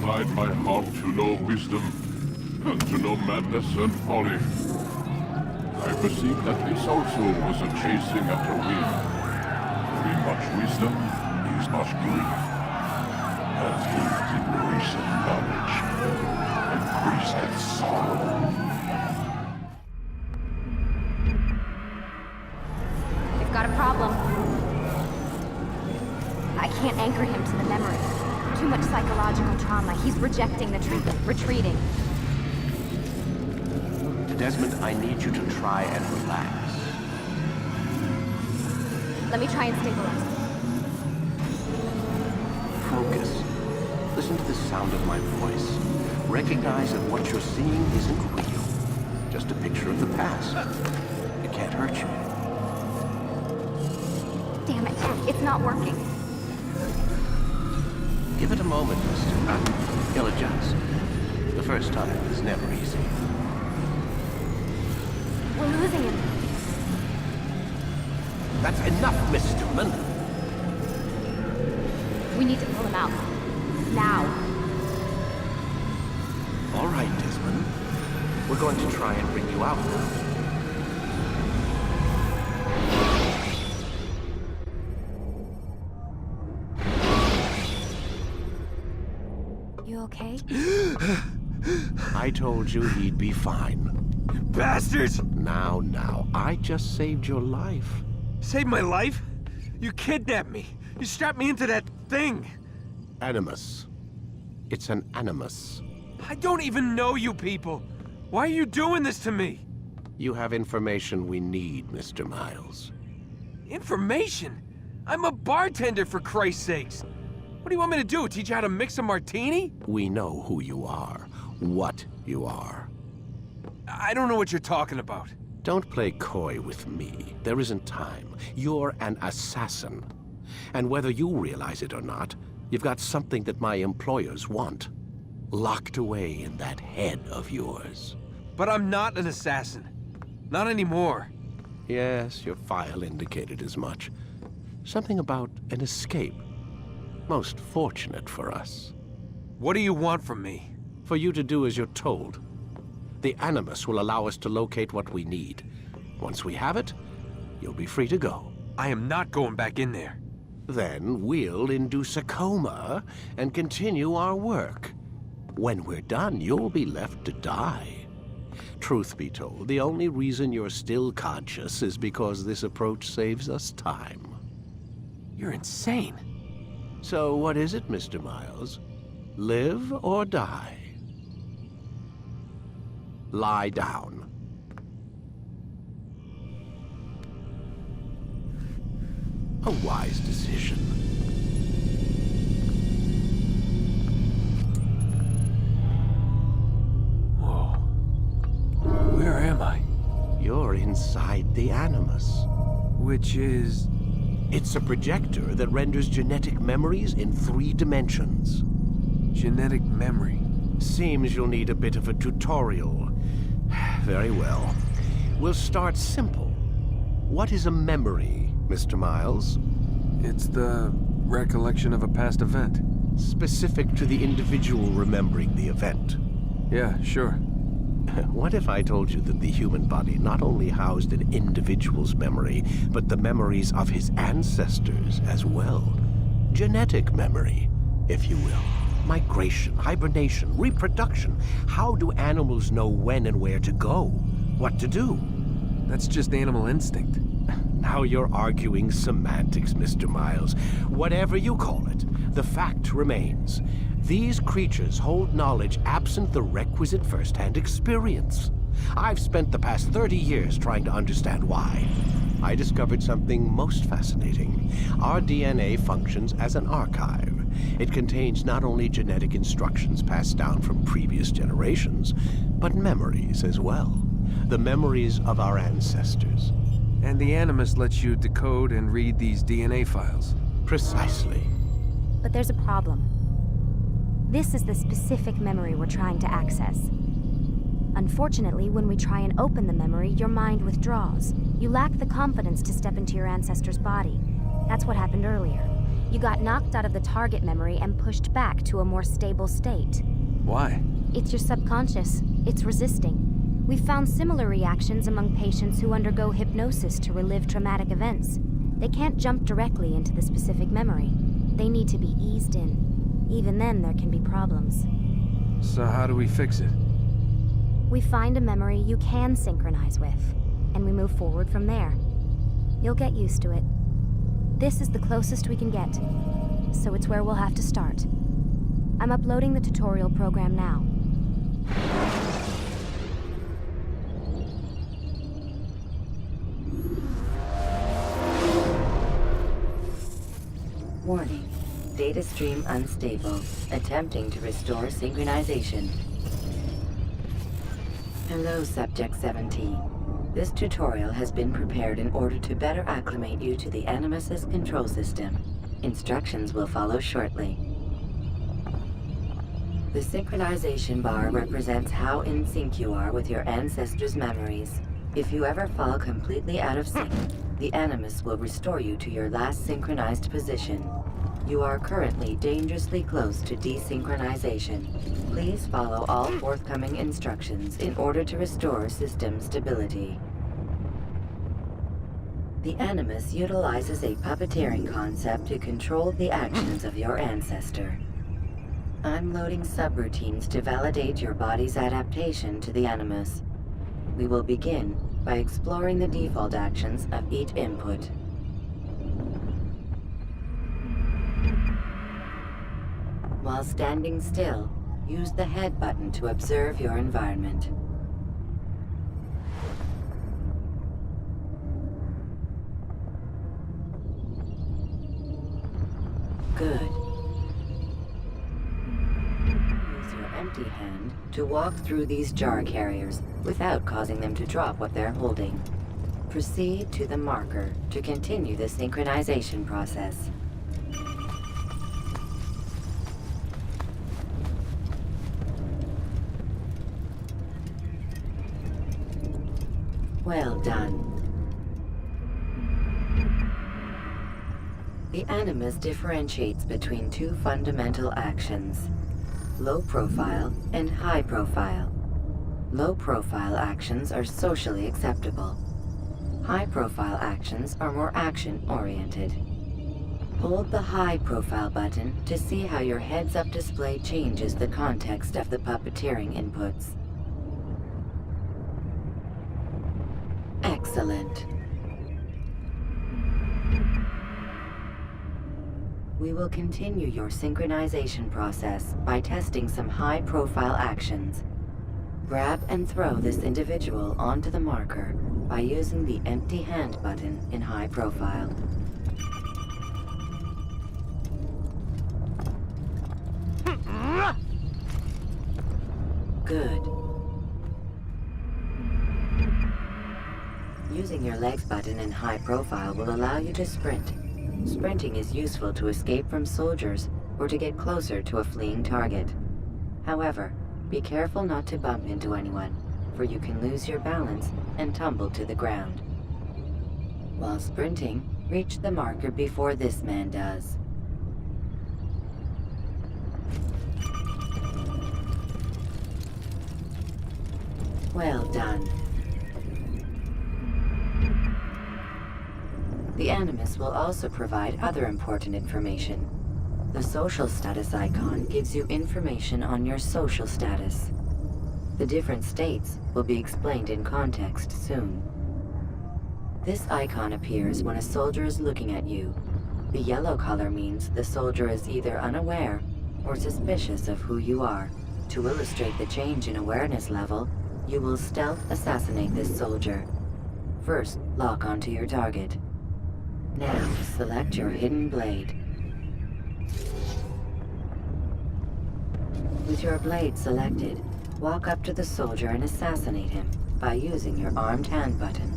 applied my heart to know wisdom, and to know madness and folly. I perceived that this also was a chasing after wind. In much wisdom is much grief. And his increase of knowledge increaseth sorrow. We've got a problem. I can't anchor him to the memory. Too much psychological trauma. He's rejecting the treatment, retreating. Desmond, I need you to try and relax. Let me try and stabilize. Focus. Listen to the sound of my voice. Recognize that what you're seeing isn't real. Just a picture of the past. It can't hurt you. Damn it, it's not working. Give it a moment, mister. He'll adjust. The first time is never easy. We're losing him. That's enough, Miss Stillman. We need to pull him out. Now. All right, Desmond. We're going to try and bring you out now. You okay? I told you he'd be fine. Bastards! Now, I just saved your life. Saved my life? You kidnapped me. You strapped me into that thing. Animus. It's an animus. I don't even know you people. Why are you doing this to me? You have information we need, Mr. Miles. Information? I'm a bartender, for Christ's sakes. What do you want me to do? Teach you how to mix a martini? We know who you are, what you are. I don't know what you're talking about. Don't play coy with me. There isn't time. You're an assassin. And whether you realize it or not, you've got something that my employers want. Locked away in that head of yours. But I'm not an assassin. Not anymore. Yes, your file indicated as much. Something about an escape. Most fortunate for us. What do you want from me? For you to do as you're told. The Animus will allow us to locate what we need. Once we have it, you'll be free to go. I am not going back in there. Then we'll induce a coma and continue our work. When we're done, you'll be left to die. Truth be told, the only reason you're still conscious is because this approach saves us time. You're insane. So what is it, Mr. Miles? Live or die? Lie down. A wise decision. Whoa. Where am I? You're inside the Animus. Which is... It's a projector that renders genetic memories in 3 dimensions. genetic memory. Seems you'll need a bit of a tutorial. Very well. We'll start simple. What is a memory, Mr. Miles? It's the recollection of a past event. Specific to the individual remembering the event. Yeah, sure. What if I told you that the human body not only housed an individual's memory, but the memories of his ancestors as well? Genetic memory, if you will. Migration, hibernation, reproduction. How do animals know when and where to go? What to do? That's just animal instinct. Now you're arguing semantics, Mr. Miles. Whatever you call it, the fact remains. These creatures hold knowledge absent the requisite first-hand experience. I've spent the past 30 years trying to understand why. I discovered something most fascinating. Our DNA functions as an archive. It contains not only genetic instructions passed down from previous generations, but memories as well. The memories of our ancestors. And the Animus lets you decode and read these DNA files. Precisely. But there's a problem. This is the specific memory we're trying to access. Unfortunately, when we try and open the memory, your mind withdraws. You lack the confidence to step into your ancestor's body. That's what happened earlier. You got knocked out of the target memory and pushed back to a more stable state. Why? It's your subconscious. It's resisting. We've found similar reactions among patients who undergo hypnosis to relive traumatic events. They can't jump directly into the specific memory. They need to be eased in. Even then, there can be problems. So how do we fix it? We find a memory you can synchronize with, and we move forward from there. You'll get used to it. This is the closest we can get, so it's where we'll have to start. I'm uploading the tutorial program now. Warning. Data stream unstable. Attempting to restore synchronization. Hello, Subject 17. This tutorial has been prepared in order to better acclimate you to the Animus's control system. Instructions will follow shortly. The synchronization bar represents how in sync you are with your ancestors' memories. If you ever fall completely out of sync, the Animus will restore you to your last synchronized position. You are currently dangerously close to desynchronization. Please follow all forthcoming instructions in order to restore system stability. The Animus utilizes a puppeteering concept to control the actions of your ancestor. I'm loading subroutines to validate your body's adaptation to the Animus. We will begin by exploring the default actions of each input. While standing still, use the head button to observe your environment. Good. Use your empty hand to walk through these jar carriers without causing them to drop what they're holding. Proceed to the marker to continue the synchronization process. Well done. The Animus differentiates between two fundamental actions: low profile and high profile. Low profile actions are socially acceptable. High profile actions are more action-oriented. Hold the high profile button to see how your heads-up display changes the context of the puppeteering inputs. Excellent. We will continue your synchronization process by testing some high-profile actions. Grab and throw this individual onto the marker by using the empty hand button in high profile. Good. Using your legs button in high profile will allow you to sprint. Sprinting is useful to escape from soldiers or to get closer to a fleeing target. However, be careful not to bump into anyone, for you can lose your balance and tumble to the ground. While sprinting, reach the marker before this man does. Well done. The Animus will also provide other important information. The social status icon gives you information on your social status. The different states will be explained in context soon. This icon appears when a soldier is looking at you. The yellow color means the soldier is either unaware or suspicious of who you are. To illustrate the change in awareness level, you will stealth assassinate this soldier. First, lock onto your target. Now, select your hidden blade. With your blade selected, walk up to the soldier and assassinate him by using your armed hand button.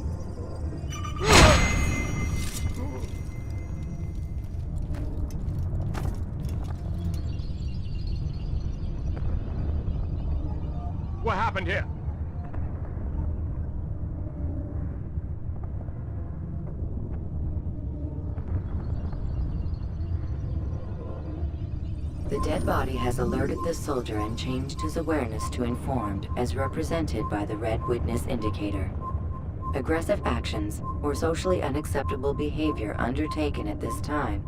What happened here? The dead body has alerted the soldier and changed his awareness to informed, as represented by the red witness indicator. Aggressive actions or socially unacceptable behavior undertaken at this time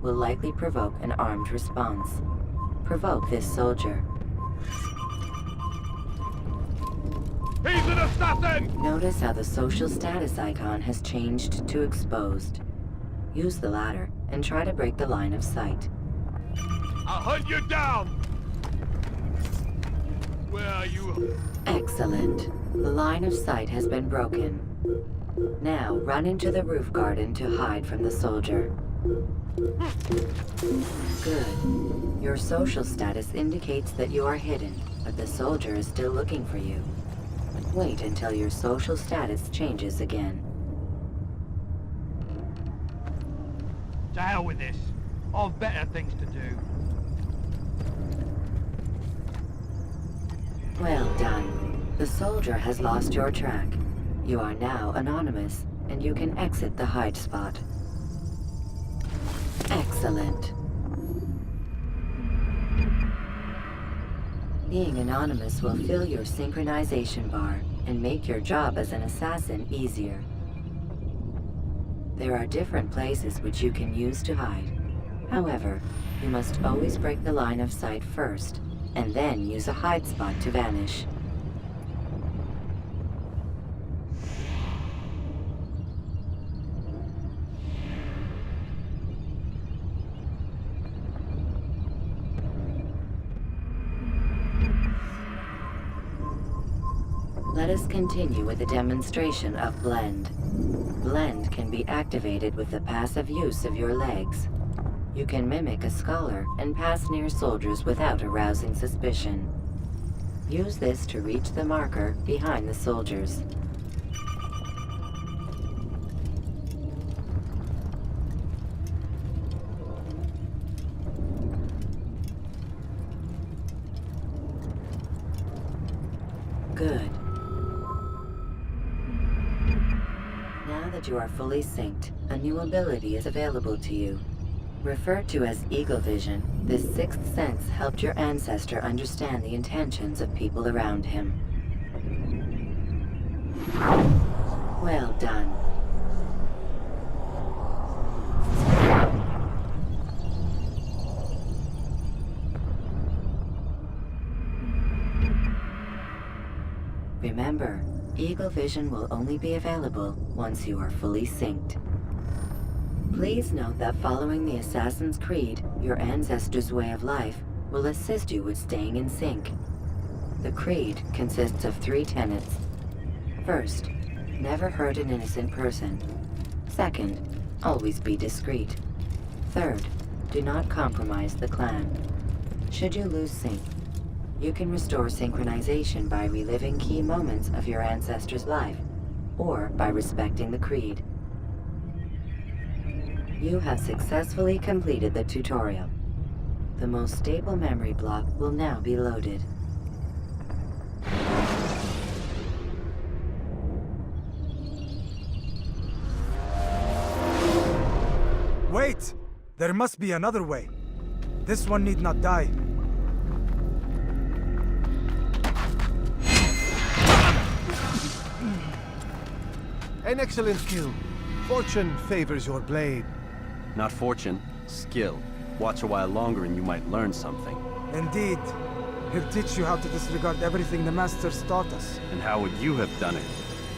will likely provoke an armed response. Provoke this soldier. He's an assassin! Notice how the social status icon has changed to exposed. Use the latter and try to break the line of sight. I'll hunt you down! Where are you? Excellent. The line of sight has been broken. Now run into the roof garden to hide from the soldier. Good. Your social status indicates that you are hidden, but the soldier is still looking for you. Wait until your social status changes again. To hell with this. I've better things to do. Well done. The soldier has lost your track. You are now anonymous, and you can exit the hide spot. Excellent. Being anonymous will fill your synchronization bar and make your job as an assassin easier. There are different places which you can use to hide. However, you must always break the line of sight first, and then use a hide spot to vanish. Let us continue with the demonstration of Blend. Blend can be activated with the passive use of your legs. You can mimic a scholar and pass near soldiers without arousing suspicion. Use this to reach the marker behind the soldiers. Good. Now that you are fully synced, a new ability is available to you. Referred to as eagle vision, this sixth sense helped your ancestor understand the intentions of people around him. Well done. Remember, eagle vision will only be available once you are fully synced. Please note that following the Assassin's Creed, your ancestors' way of life will assist you with staying in sync. The Creed consists of 3 tenets. First, never hurt an innocent person. Second, always be discreet. Third, do not compromise the clan. Should you lose sync, you can restore synchronization by reliving key moments of your ancestor's life, or by respecting the Creed. You have successfully completed the tutorial. The most stable memory block will now be loaded. Wait! There must be another way. This one need not die. An excellent kill. Fortune favors your blade. Not fortune, skill. Watch a while longer and you might learn something. Indeed. He'll teach you how to disregard everything the Masters taught us. And how would you have done it?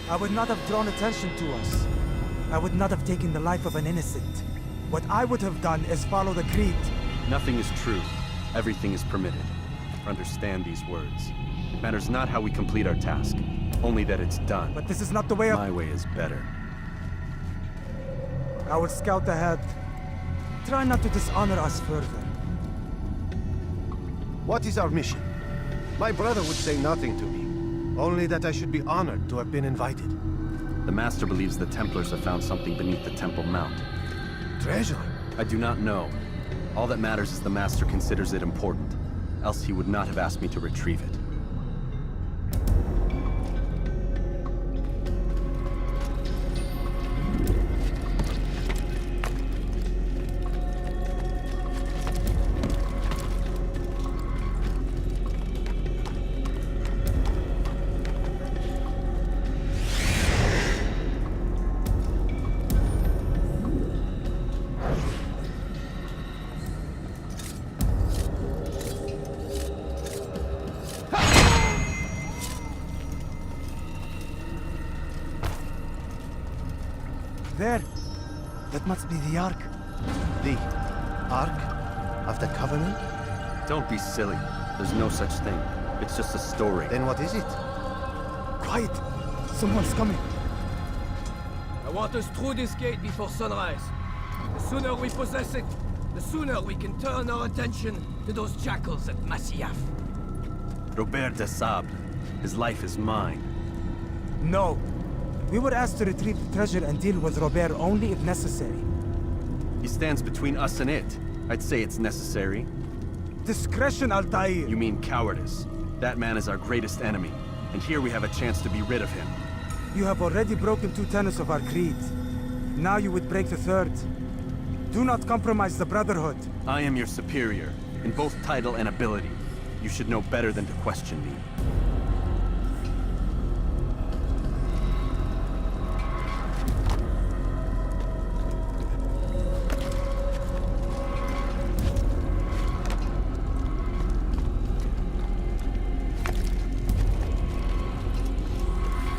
I would not have drawn attention to us. I would not have taken the life of an innocent. What I would have done is follow the Creed. Nothing is true. Everything is permitted. Understand these words. It matters not how we complete our task, only that it's done. But this is not the way of... My way is better. I will scout ahead. Try not to dishonor us further. What is our mission? My brother would say nothing to me. Only that I should be honored to have been invited. The Master believes the Templars have found something beneath the Temple Mount. Treasure? I do not know. All that matters is the Master considers it important. Else he would not have asked me to retrieve it. There! That must be the Ark. The Ark of the Covenant? Don't be silly. There's no such thing. It's just a story. Then what is it? Quiet! Someone's coming. I want us through this gate before sunrise. The sooner we possess it, the sooner we can turn our attention to those jackals at Masyaf. Robert de Sable. His life is mine. No. We were asked to retrieve the treasure and deal with Robert only if necessary. He stands between us and it. I'd say it's necessary. Discretion, Altaïr! You mean cowardice. That man is our greatest enemy, and here we have a chance to be rid of him. You have already broken 2 tenets of our creed. Now you would break the 3rd. Do not compromise the Brotherhood. I am your superior, in both title and ability. You should know better than to question me.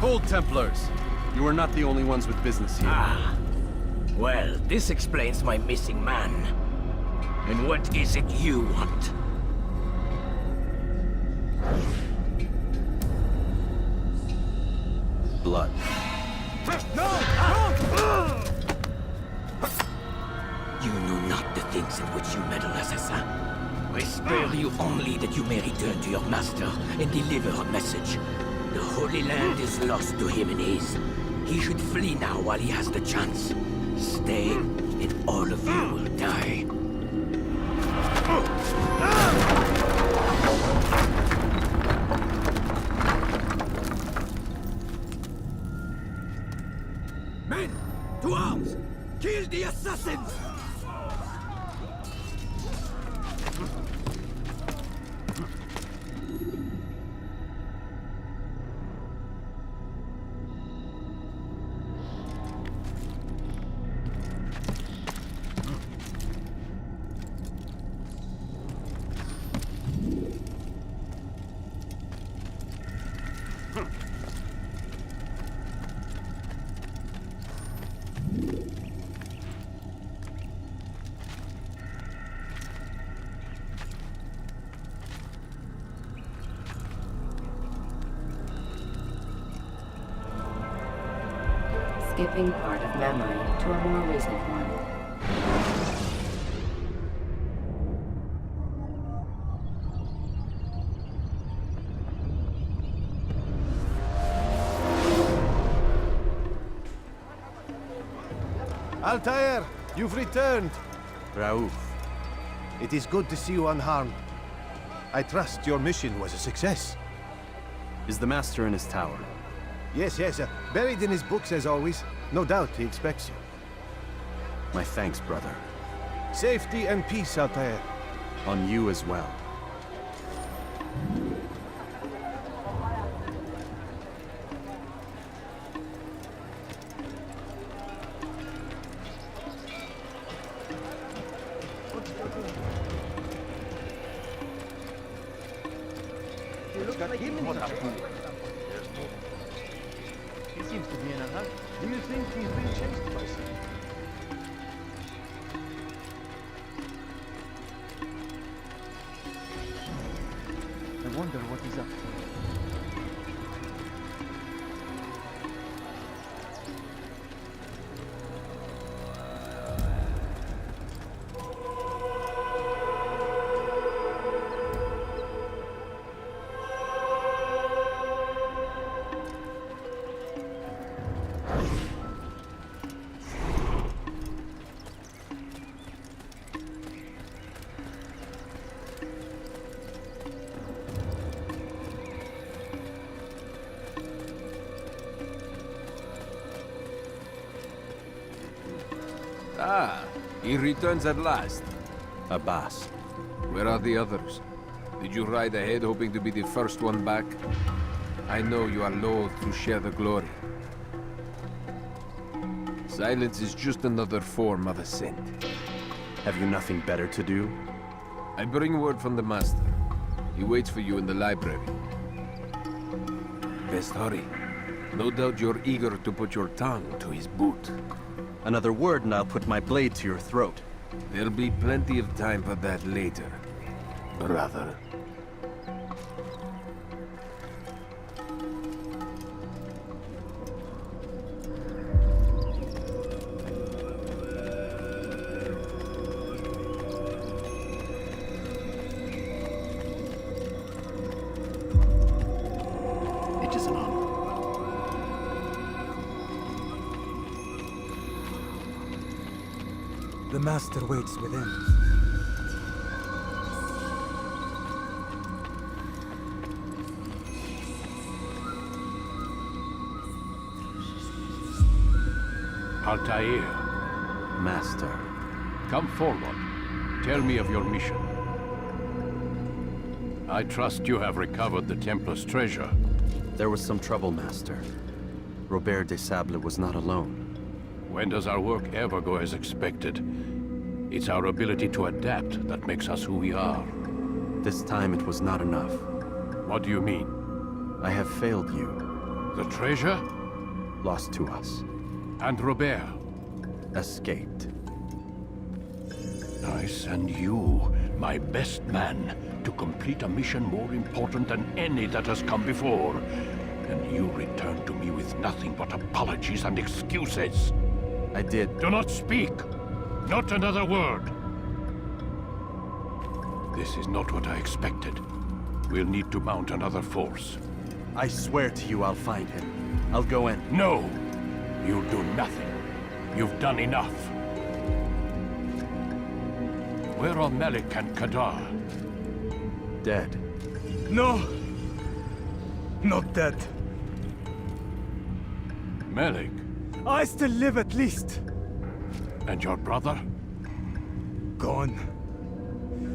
Hold, Templars! You are not the only ones with business here. Ah. Well, this explains my missing man. And what is it you want? Blood. You know not the things in which you meddle, assassin. I spare you only that you may return to your master and deliver a message. The Holy Land is lost to him and his. He should flee now while he has the chance. Stay, and all of you will die. Men, to arms! Kill the assassins! skipping part of memory to a more recent one. Altaïr, you've returned. Raouf. It is good to see you unharmed. I trust your mission was a success. Is the Master in his tower? Yes, buried in his books as always. No doubt he expects you. My thanks, brother. Safety and peace, Altaïr. On you as well. He seems to be in a hurry. Do you think he's being chased by someone? I wonder what he's up to. Ah, he returns at last. Abbas. Where are the others? Did you ride ahead hoping to be the first one back? I know you are loath to share the glory. Silence is just another form of assent. Have you nothing better to do? I bring word from the Master. He waits for you in the library. Best hurry. No doubt you're eager to put your tongue to his boot. Another word and I'll put my blade to your throat. There'll be plenty of time for that later, brother. It is an honor. The Master waits within. Altaïr, Master. come forward. Tell me of your mission. I trust you have recovered the Templar's treasure. There was some trouble, Master. Robert de Sable was not alone. When does our work ever go as expected? It's our ability to adapt that makes us who we are. This time it was not enough. What do you mean? I have failed you. The treasure? Lost to us. And Robert? Escaped. I send you, my best man, to complete a mission more important than any that has come before. And you return to me with nothing but apologies and excuses. I did. Do not speak! Not another word! This is not what I expected. We'll need to mount another force. I swear to you I'll find him. I'll go in. No! You'll do nothing. You've done enough. Where are Malik and Kadar? Dead. No! Not dead. Malik? I still live at least. And your brother? Gone.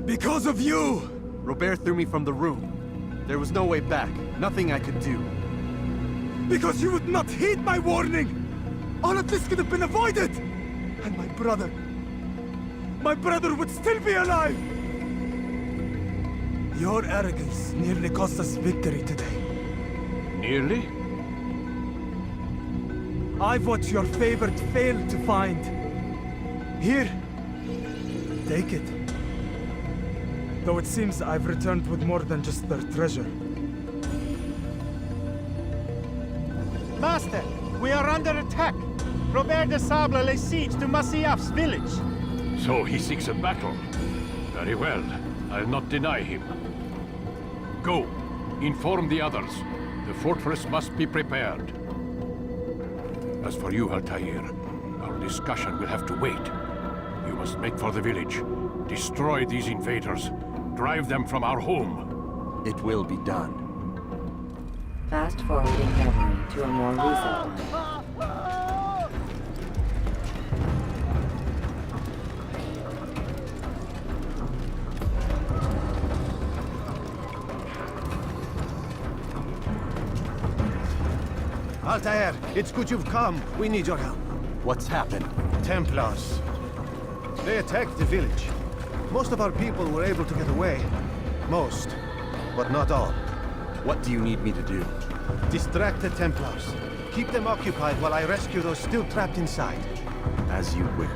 Because of you! Robert threw me from the room. There was no way back. Nothing I could do. Because you would not heed my warning! All of this could have been avoided! And my brother would still be alive! Your arrogance nearly cost us victory today. Nearly? I've what your favored failed to find. Here, take it. Though it seems I've returned with more than just their treasure. Master, we are under attack. Robert de Sable lays siege to Masyaf's village. So he seeks a battle. Very well. I'll not deny him. Go. Inform the others. The fortress must be prepared. As for you, Altaïr, our discussion will have to wait. You must make for the village. Destroy these invaders. Drive them from our home. It will be done. Fast-forwarding memory to a more recent one. Altaïr, it's good you've come. We need your help. What's happened? Templars. They attacked the village. Most of our people were able to get away. Most, but not all. What do you need me to do? Distract the Templars. Keep them occupied while I rescue those still trapped inside. As you wish.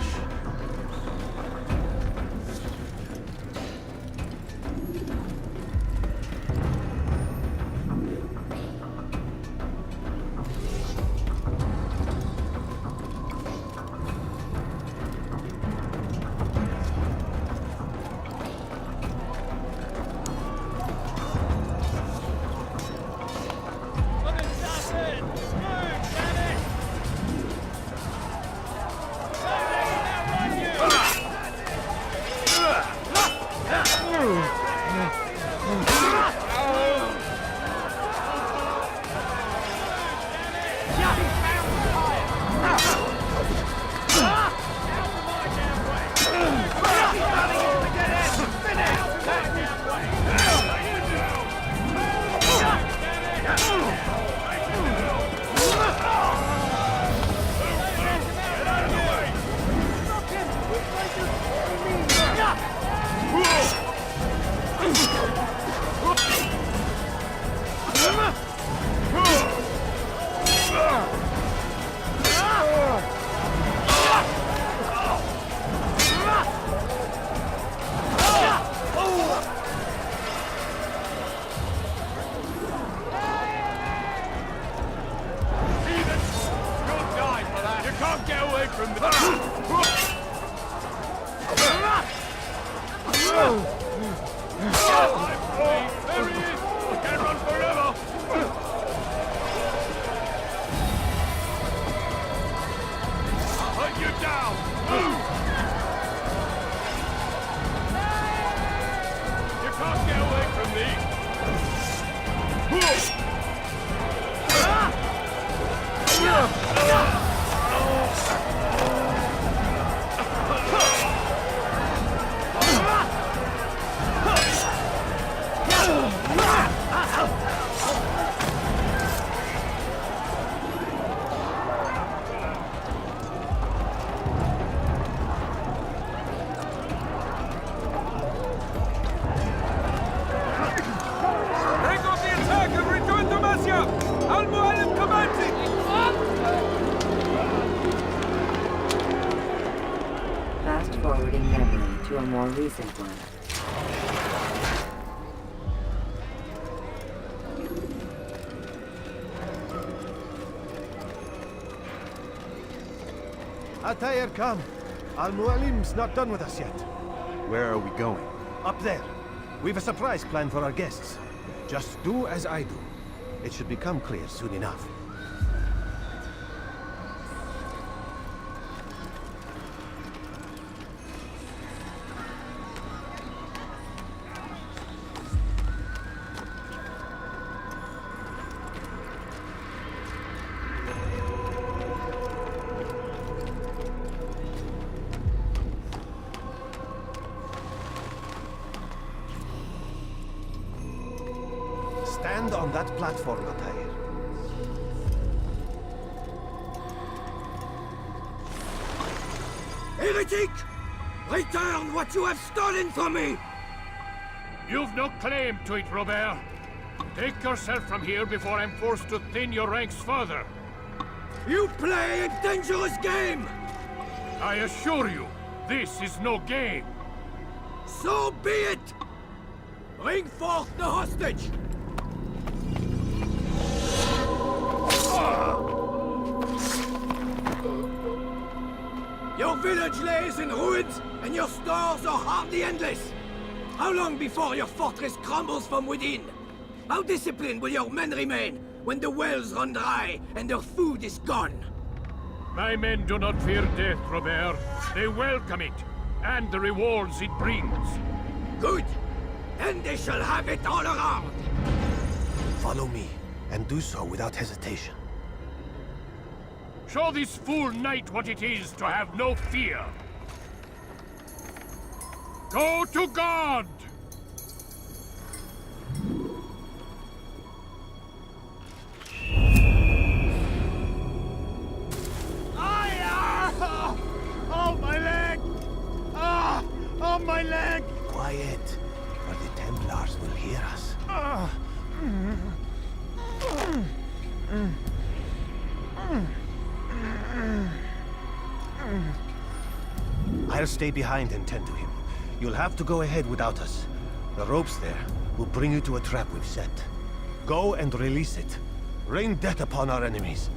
Fast-forwarding memory to a more recent one. Altaïr, come. Al-Mualim's not done with us yet. Where are we going? Up there. We've a surprise plan for our guests. Just do as I do. It should become clear soon enough. Stand on that platform, Altaïr. Heretic! Return what you have stolen from me! You've no claim to it, Robert. Take yourself from here before I'm forced to thin your ranks further. You play a dangerous game! I assure you, this is no game. So be it! Bring forth the hostage! Your village lays in ruins, and your stores are hardly endless. How long before your fortress crumbles from within? How disciplined will your men remain when the wells run dry and their food is gone? My men do not fear death, Robert. They welcome it, and the rewards it brings. Good. Then they shall have it all around. Follow me, and do so without hesitation. Show this fool knight what it is to have no fear. Go to God! Oh, my leg! Ah! Oh, my leg! Quiet, or the Templars will hear us. I'll stay behind and tend to him. You'll have to go ahead without us. The ropes there will bring you to a trap we've set. Go and release it. Rain death upon our enemies.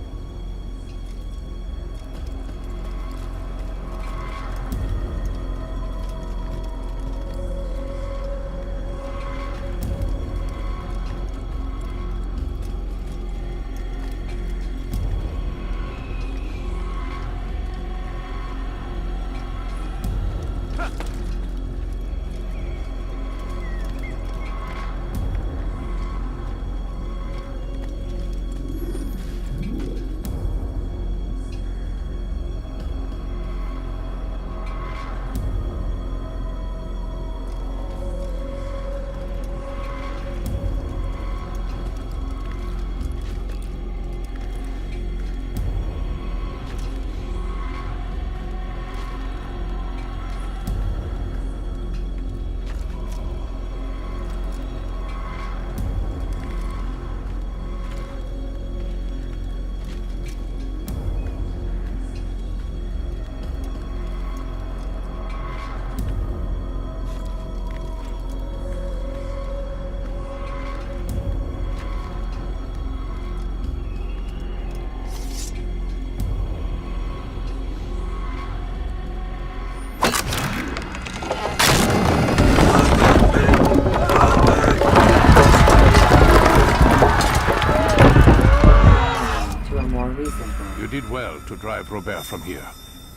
To drive Robert from here.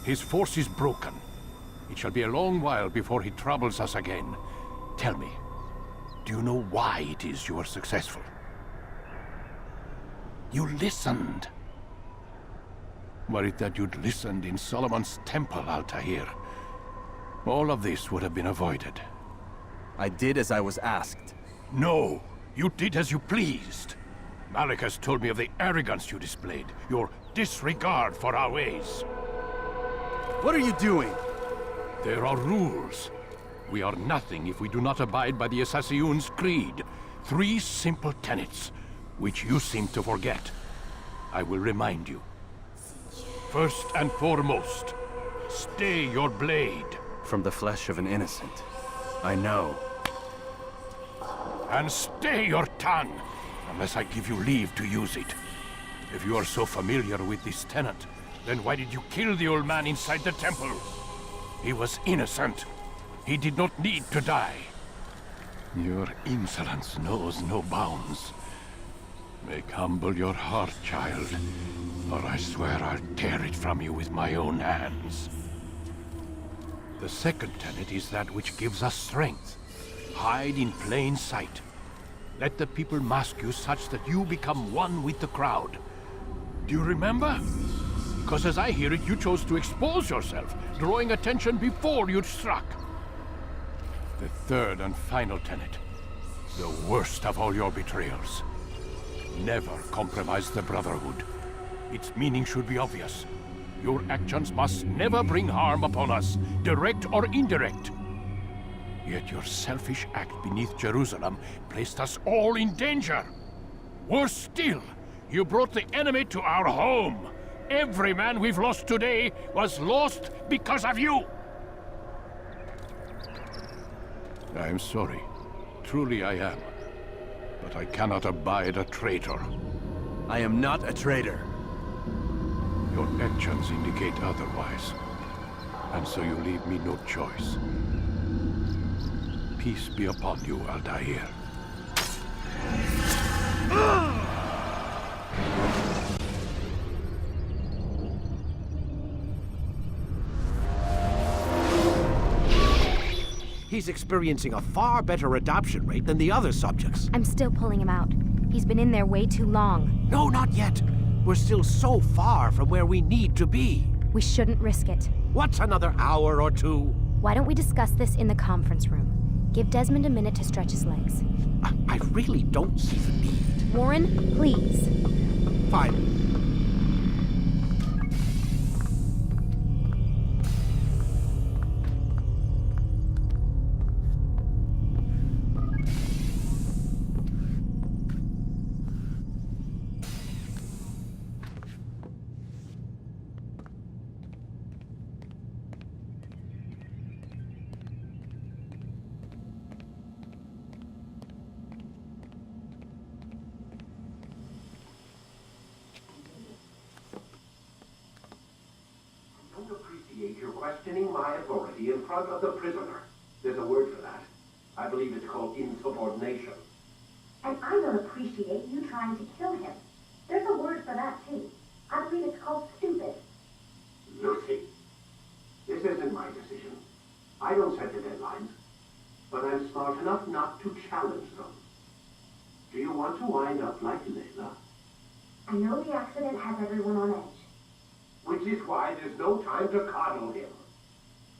His force is broken. It shall be a long while before he troubles us again. Tell me, do you know why it is you are successful? You listened. Were it that you'd listened in Solomon's temple, Altaïr, all of this would have been avoided. I did as I was asked. No, you did as you pleased. Malik has told me of the arrogance you displayed, your disregard for our ways. What are you doing? There are rules. We are nothing if we do not abide by the Assassin's creed. 3 simple tenets, which you seem to forget. I will remind you. First and foremost, stay your blade. From the flesh of an innocent. I know. And stay your tongue, unless I give you leave to use it. If you are so familiar with this tenet, then why did you kill the old man inside the temple? He was innocent. He did not need to die. Your insolence knows no bounds. Make humble your heart, child, or I swear I'll tear it from you with my own hands. The second tenet is that which gives us strength. Hide in plain sight. Let the people mask you such that you become one with the crowd. Do you remember? Because as I hear it, you chose to expose yourself, drawing attention before you'd struck. The third and final tenet. The worst of all your betrayals. Never compromise the Brotherhood. Its meaning should be obvious. Your actions must never bring harm upon us, direct or indirect. Yet your selfish act beneath Jerusalem placed us all in danger. Worse still, you brought the enemy to our home. Every man we've lost today was lost because of you. I am sorry. Truly I am. But I cannot abide a traitor. I am not a traitor. Your actions indicate otherwise. And so you leave me no choice. Peace be upon you, Altaïr. He's experiencing a far better adoption rate than the other subjects. I'm still pulling him out. He's been in there way too long. No, not yet. We're still so far from where we need to be. We shouldn't risk it. What's another hour or two? Why don't we discuss this in the conference room? Give Desmond a minute to stretch his legs. I really don't see the need. Warren, please. Fine. You're questioning my authority in front of the prisoner. There's a word for that. I believe it's called insubordination. And I don't appreciate you trying to kill him. There's a word for that, too. I believe it's called stupid. Lucy, this isn't my decision. I don't set the deadlines. But I'm smart enough not to challenge them. Do you want to wind up like Layla? I know the accident has everyone on edge. Which is why there's no time to coddle him.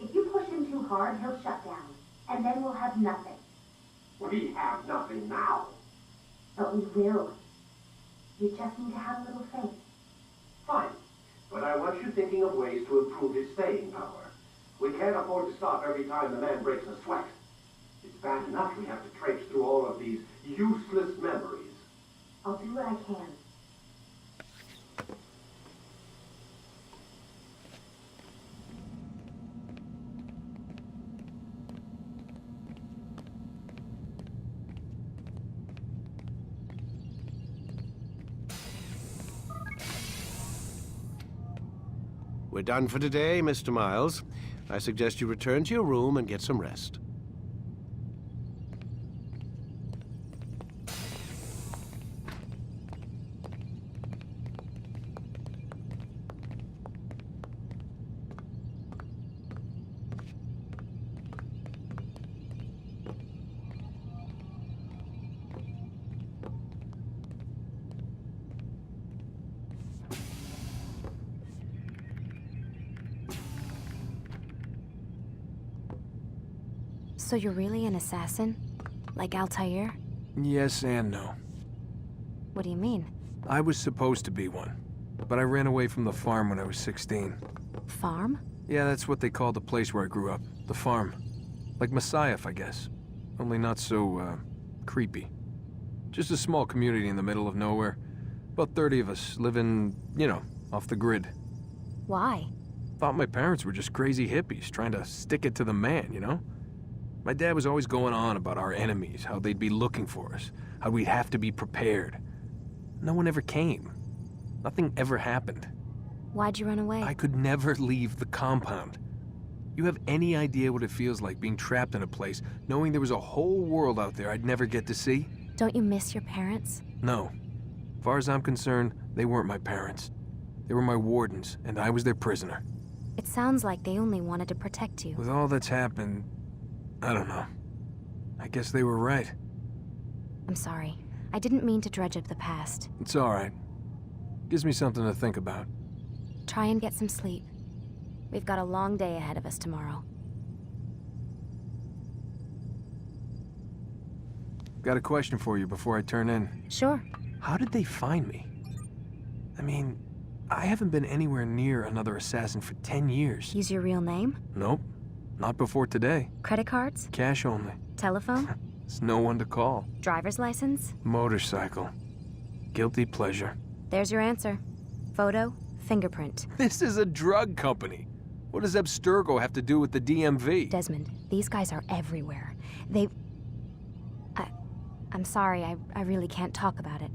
If you push him too hard, he'll shut down. And then we'll have nothing. We have nothing now. But we will. You just need to have a little faith. Fine. But I want you thinking of ways to improve his staying power. We can't afford to stop every time the man breaks a sweat. It's bad enough we have to traipse through all of these useless memories. I'll do what I can. We're done for today, Mr. Miles. I suggest you return to your room and get some rest. So you're really an assassin? Like Altaïr? Yes and no. What do you mean? I was supposed to be one, but I ran away from the farm when I was 16. Farm? Yeah, that's what they called the place where I grew up. The farm. Like Messiah, I guess. Only not so, creepy. Just a small community in the middle of nowhere. About 30 of us living, you know, off the grid. Why? Thought my parents were just crazy hippies trying to stick it to the man, you know? My dad was always going on about our enemies, how they'd be looking for us, how we'd have to be prepared. No one ever came. Nothing ever happened. Why'd you run away? I could never leave the compound. You have any idea what it feels like being trapped in a place, knowing there was a whole world out there I'd never get to see? Don't you miss your parents? No. As far as I'm concerned, they weren't my parents. They were my wardens, and I was their prisoner. It sounds like they only wanted to protect you. With all that's happened, I don't know. I guess they were right. I'm sorry. I didn't mean to dredge up the past. It's all right. Gives me something to think about. Try and get some sleep. We've got a long day ahead of us tomorrow. Got a question for you before I turn in. Sure. How did they find me? I mean, I haven't been anywhere near another assassin for 10 years. Use your real name? Nope. Not before today. Credit cards? Cash only. Telephone? There's no one to call. Driver's license? Motorcycle. Guilty pleasure. There's your answer. Photo, fingerprint. This is a drug company. What does Abstergo have to do with the DMV? Desmond, these guys are everywhere. I'm sorry, I really can't talk about it.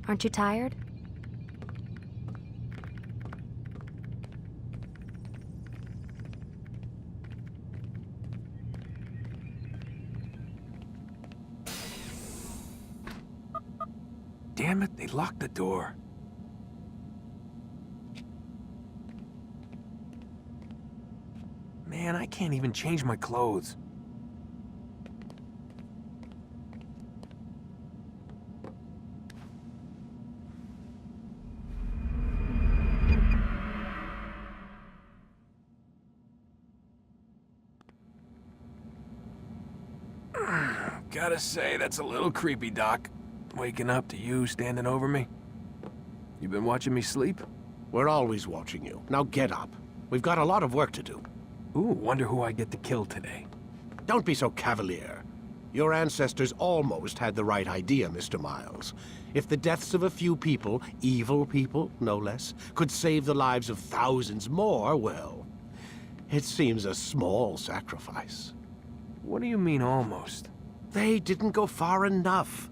Aren't you tired? Damn it, they locked the door. Man, I can't even change my clothes. Gotta say, that's a little creepy, Doc. Waking up to you standing over me. You been watching me sleep? We're always watching you. Now get up. We've got a lot of work to do. Ooh, wonder who I get to kill today. Don't be so cavalier. Your ancestors almost had the right idea, Mr. Miles. If the deaths of a few people, evil people, no less, could save the lives of thousands more, well, it seems a small sacrifice. What do you mean, almost? They didn't go far enough.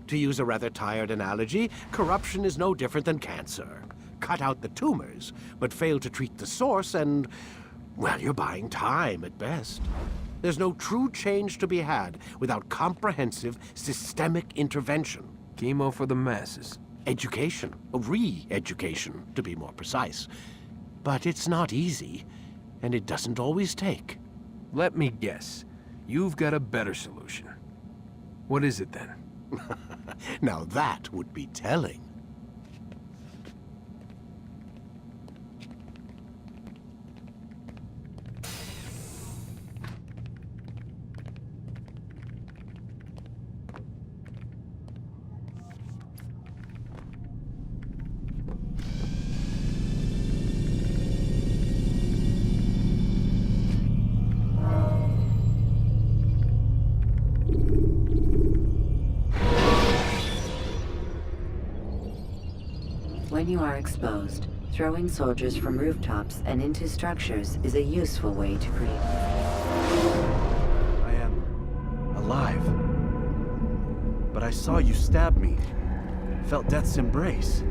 To use a rather tired analogy, corruption is no different than cancer. Cut out the tumors, but fail to treat the source and, well, you're buying time at best. There's no true change to be had without comprehensive, systemic intervention. Chemo for the masses. Education, re-education, to be more precise. But it's not easy, and it doesn't always take. Let me guess. You've got a better solution. What is it then? Now that would be telling. When you are exposed, throwing soldiers from rooftops and into structures is a useful way to create. I am alive. But I saw you stab me. Felt death's embrace.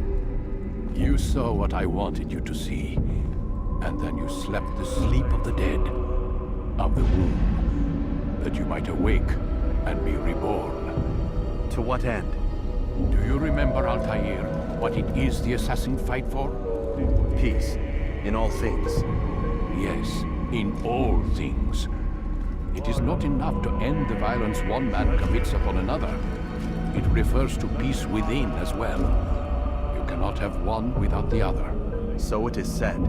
You saw what I wanted you to see, and then you slept the sleep of the dead, of the womb, that you might awake and be reborn. To what end? Do you remember, Altaïr, what it is the assassin fight for? Peace, in all things. Yes, in all things. It is not enough to end the violence one man commits upon another. It refers to peace within as well. You cannot have one without the other. So it is said.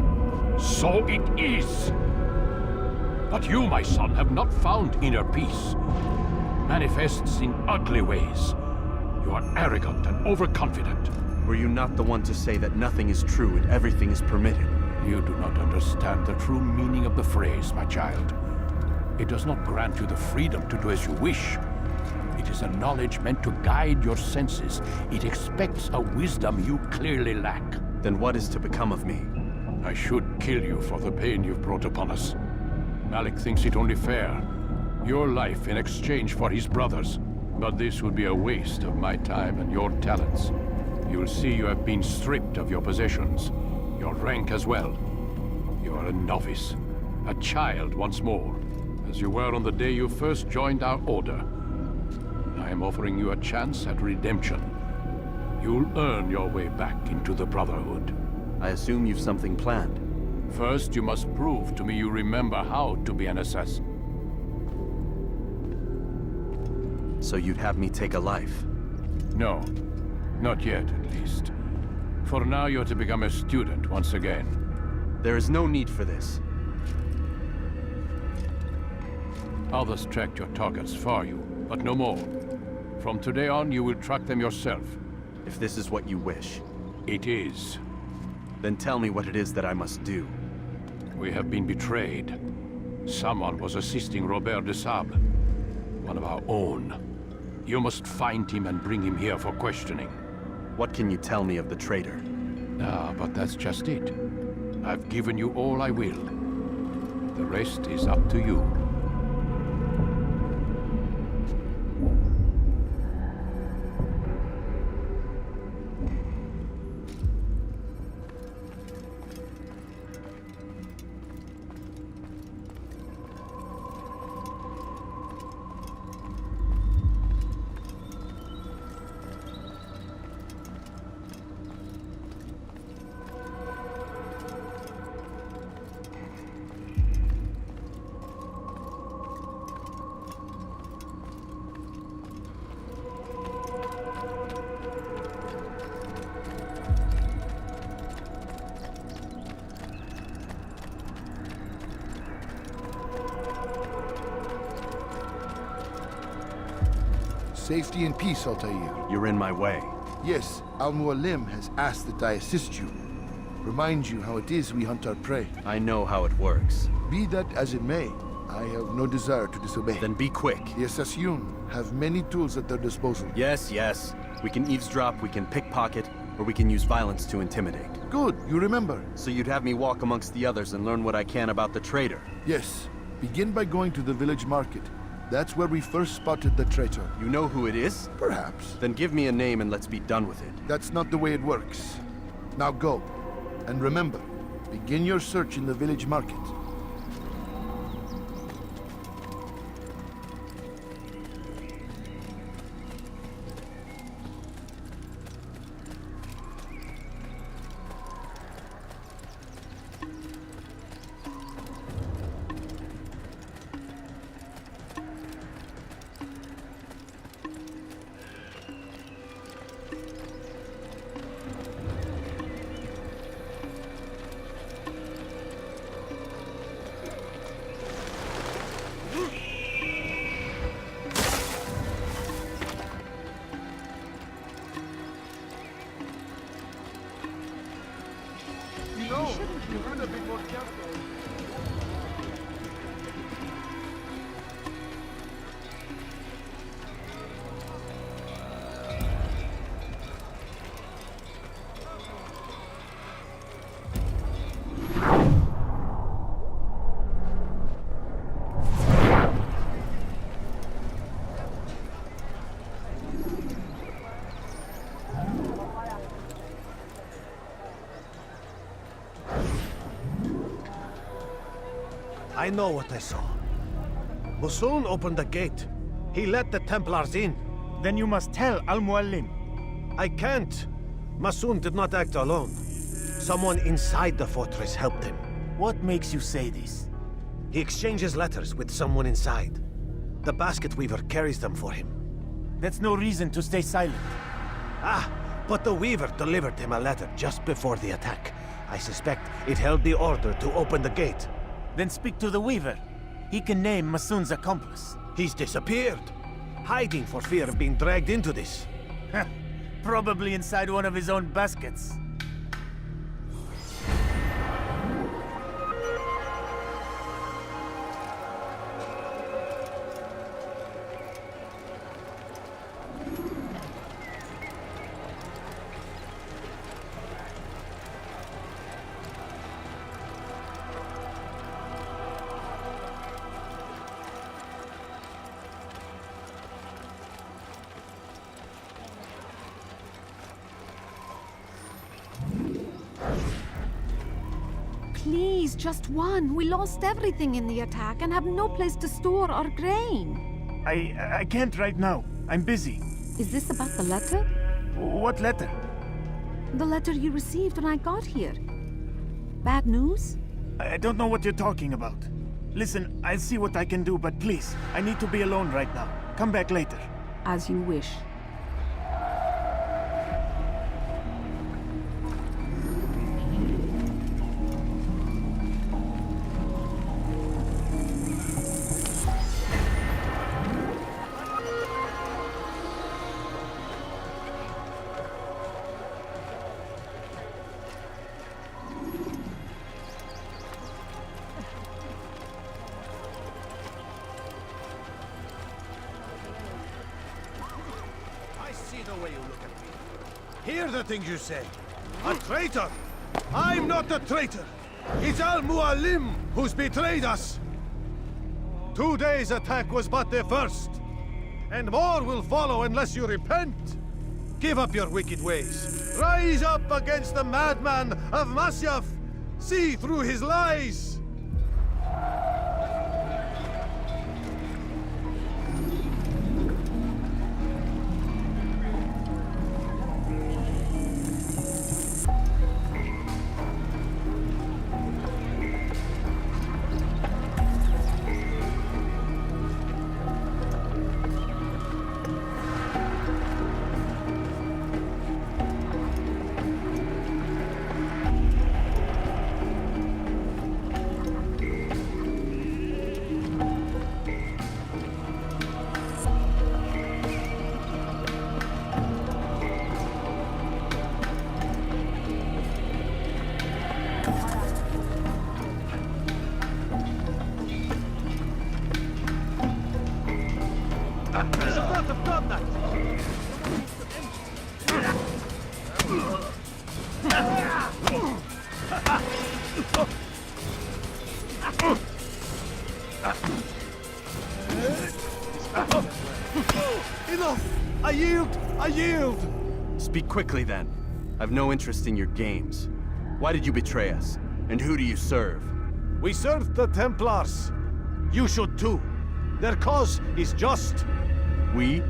So it is! But you, my son, have not found inner peace. Manifests in ugly ways. You are arrogant and overconfident. Were you not the one to say that nothing is true and everything is permitted? You do not understand the true meaning of the phrase, my child. It does not grant you the freedom to do as you wish. It is a knowledge meant to guide your senses. It expects a wisdom you clearly lack. Then what is to become of me? I should kill you for the pain you've brought upon us. Malik thinks it only fair. Your life in exchange for his brother's. But this would be a waste of my time and your talents. You'll see you have been stripped of your possessions, your rank as well. You are a novice, a child once more, as you were on the day you first joined our order. I am offering you a chance at redemption. You'll earn your way back into the Brotherhood. I assume you've something planned. First, you must prove to me you remember how to be an assassin. So you'd have me take a life? No. Not yet, at least. For now, you're to become a student once again. There is no need for this. Others tracked your targets for you, but no more. From today on, you will track them yourself. If this is what you wish. It is. Then tell me what it is that I must do. We have been betrayed. Someone was assisting Robert de Sable, one of our own. You must find him and bring him here for questioning. What can you tell me of the traitor? But that's just it. I've given you all I will. The rest is up to you. safety and peace, Altaïr. You're in my way. Yes, Al-Mualim has asked that I assist you. Remind you how it is we hunt our prey. I know how it works. Be that as it may, I have no desire to disobey. Then be quick. The Assassin have many tools at their disposal. Yes, yes. We can eavesdrop, we can pickpocket, or we can use violence to intimidate. Good, you remember. So you'd have me walk amongst the others and learn what I can about the traitor? Yes. Begin by going to the village market. That's where we first spotted the traitor. You know who it is? Perhaps. Then give me a name and let's be done with it. That's not the way it works. Now go. And remember, begin your search in the village market. I know what I saw. Musun opened the gate. He let the Templars in. Then you must tell Al-Mualim. I can't. Musun did not act alone. Someone inside the fortress helped him. What makes you say this? He exchanges letters with someone inside. The basket weaver carries them for him. That's no reason to stay silent. Ah, but the weaver delivered him a letter just before the attack. I suspect it held the order to open the gate. Then speak to the weaver. He can name Masun's accomplice. He's disappeared. Hiding for fear of being dragged into this. Probably inside one of his own baskets. Please, just one. We lost everything in the attack and have no place to store our grain. I can't right now. I'm busy. Is this about the letter? What letter? The letter you received when I got here. Bad news? I don't know what you're talking about. Listen, I'll see what I can do, but please, I need to be alone right now. Come back later. As you wish. Hear the things you say. A traitor! I'm not a traitor! It's Al-Mualim who's betrayed us! Today's attack was but the first. And more will follow unless you repent. Give up your wicked ways. Rise up against the madman of Masyaf. See through his lies. Enough! I yield! I yield! Speak quickly, then. I've no interest in your games. Why did you betray us? And who do you serve? We serve the Templars. You should too. Their cause is just. We?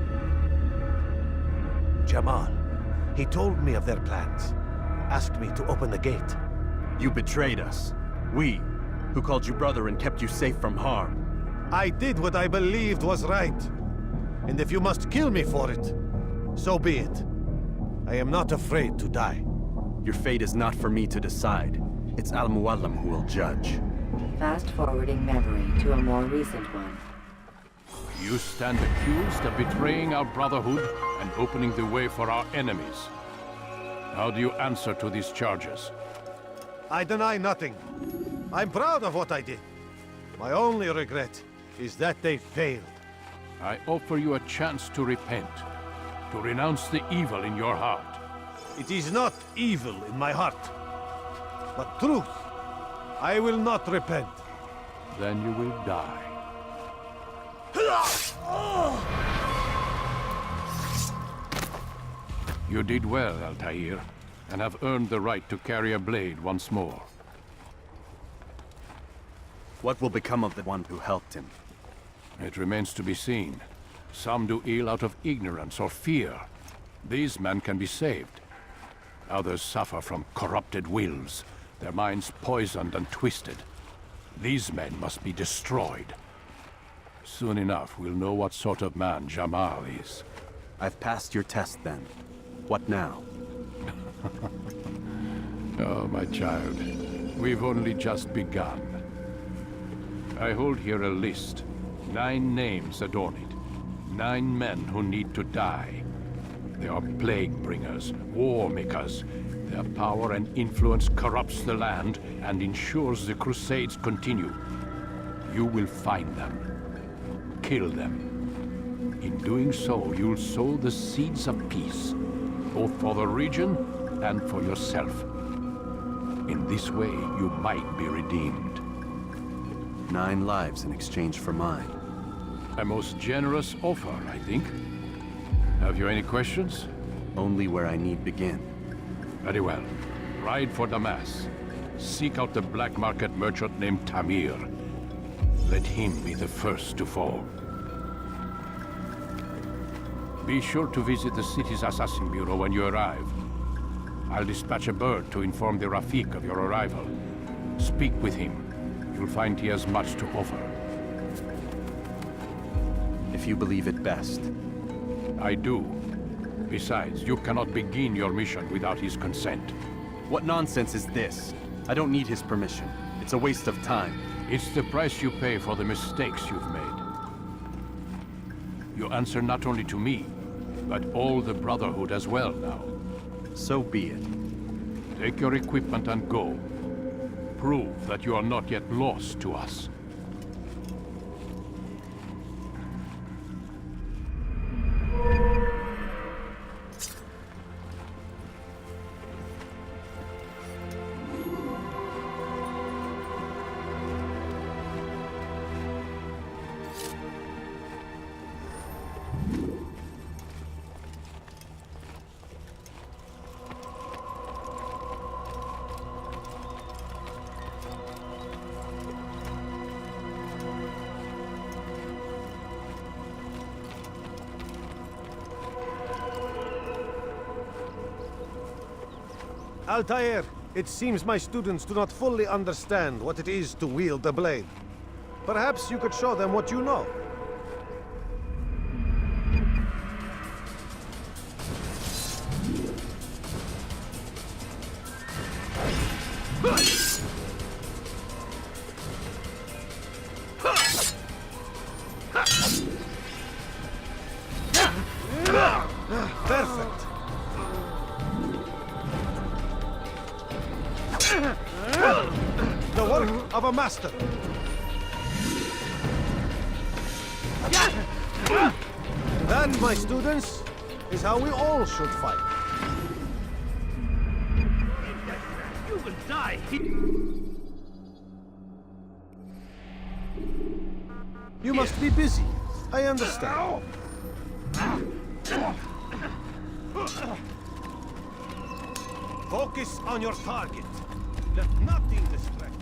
Jamal. He told me of their plans. Asked me to open the gate. You betrayed us. We, who called you brother and kept you safe from harm. I did what I believed was right. And if you must kill me for it, so be it. I am not afraid to die. Your fate is not for me to decide. It's Al-Muallim who will judge. Fast-forwarding memory to a more recent one. You stand accused of betraying our brotherhood and opening the way for our enemies. How do you answer to these charges? I deny nothing. I'm proud of what I did. My only regret is that they failed. I offer you a chance to repent, to renounce the evil in your heart. It is not evil in my heart, but truth. I will not repent. Then you will die. You did well, Altaïr, and have earned the right to carry a blade once more. What will become of the one who helped him? It remains to be seen. Some do ill out of ignorance or fear. These men can be saved. Others suffer from corrupted wills, their minds poisoned and twisted. These men must be destroyed. Soon enough, we'll know what sort of man Jamal is. I've passed your test, then. What now? Oh, my child. We've only just begun. I hold here a list. 9 names adorn it. 9 men who need to die. They are plague bringers, war makers. Their power and influence corrupts the land and ensures the Crusades continue. You will find them. Kill them. In doing so, you'll sow the seeds of peace, both for the region and for yourself. In this way, you might be redeemed. 9 lives in exchange for mine. A most generous offer, I think. Have you any questions? Only where I need begin. Very well. Ride for Damas. Seek out the black market merchant named Tamir. Let him be the first to fall. Be sure to visit the city's assassin bureau when you arrive. I'll dispatch a bird to inform the Rafik of your arrival. Speak with him. You'll find he has much to offer. If you believe it best. I do. Besides, you cannot begin your mission without his consent. What nonsense is this? I don't need his permission. It's a waste of time. It's the price you pay for the mistakes you've made. You answer not only to me, but all the Brotherhood as well now. So be it. Take your equipment and go. Prove that you are not yet lost to us. Altaïr, it seems my students do not fully understand what it is to wield the blade. Perhaps you could show them what you know. Perfect. The work of a master. That, my students, is how we all should fight. You will die. must be busy. I understand. Focus on your target. Let nothing distract you.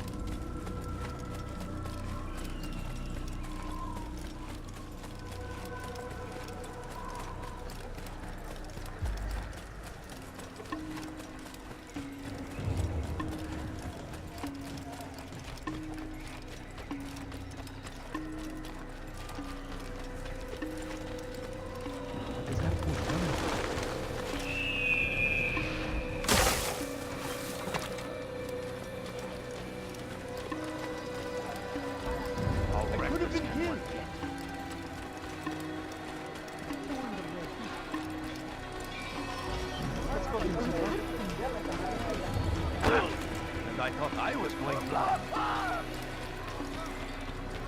And I thought I was going blind.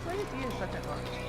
Why is he in such a hurry?